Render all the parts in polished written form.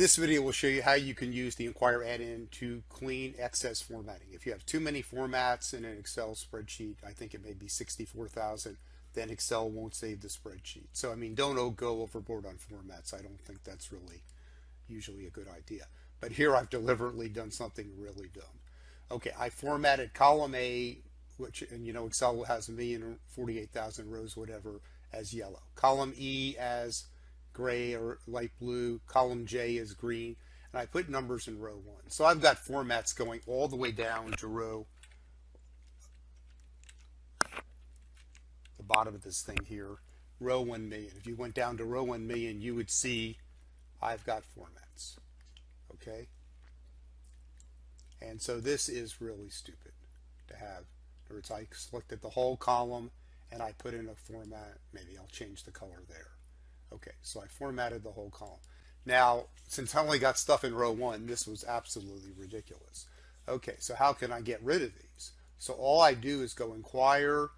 This video will show you how you can use the Inquire add-in to clean excess formatting. If you have too many formats in an Excel spreadsheet, I think it may be 64,000, then Excel won't save the spreadsheet. So, I mean, don't go overboard on formats. I don't think that's really usually a good idea. But here I've deliberately done something really dumb. Okay, I formatted column A, which, and you know, Excel has 1,048,000 rows, whatever, as yellow. Column E as gray or light blue, column J is green, and I put numbers in row 1. So I've got formats going all the way down to row, the bottom of this thing here, row 1,000,000. If you went down to row 1,000,000, you would see I've got formats. Okay? And so this is really stupid to have. In other words, I selected the whole column and I put in a format. Maybe I'll change the color there. Okay, so I formatted the whole column. Now, since I only got stuff in row 1, this was absolutely ridiculous. Okay, so how can I get rid of these? So all I do is go Inquire,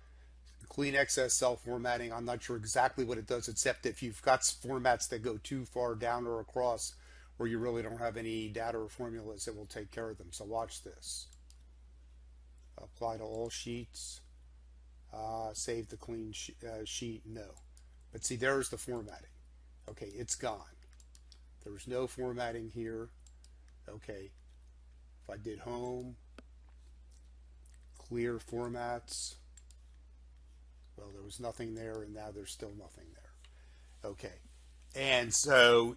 clean excess cell formatting. I'm not sure exactly what it does, except if you've got formats that go too far down or across where you really don't have any data or formulas, it will take care of them. So watch this. Apply to all sheets. Save the clean sheet. No. But see, there's the formatting. Okay, it's gone. There's no formatting here. Okay, if I did home, clear formats, well, there was nothing there, and now there's still nothing there. Okay, and so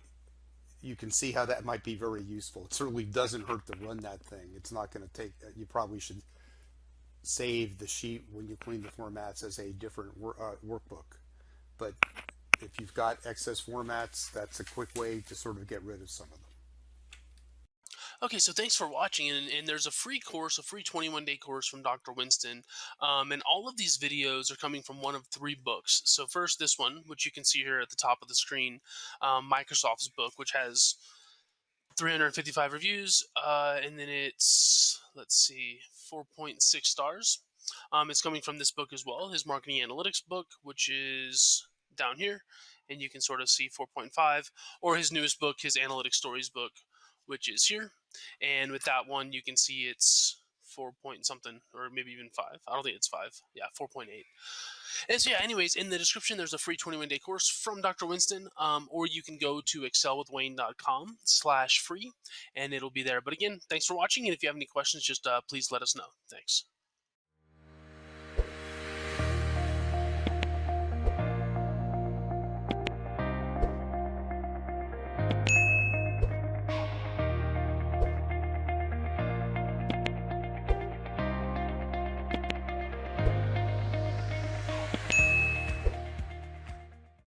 you can see how that might be very useful. It certainly doesn't hurt to run that thing. It's not going to take, you probably should save the sheet when you clean the formats as a different workbook. But if you've got excess formats, that's a quick way to sort of get rid of some of them. Okay, so thanks for watching, and there's a free course, a free 21-day course from Dr. Winston, and all of these videos are coming from one of 3 books. So first, this one, which you can see here at the top of the screen, Microsoft's book, which has 355 reviews, and then it's, let's see, 4.6 stars. It's coming from this book as well, his marketing analytics book, which is down here, and you can sort of see 4.5, or his newest book, his analytics stories book, which is here. And with that one, you can see it's 4 point something, or maybe even 5. I don't think it's 5. Yeah, 4.8. And so, yeah, anyways, in the description, there's a free 21-day course from Dr. Winston, or you can go to excelwithwayne.com/free, and it'll be there. But again, thanks for watching, and if you have any questions, just please let us know. Thanks.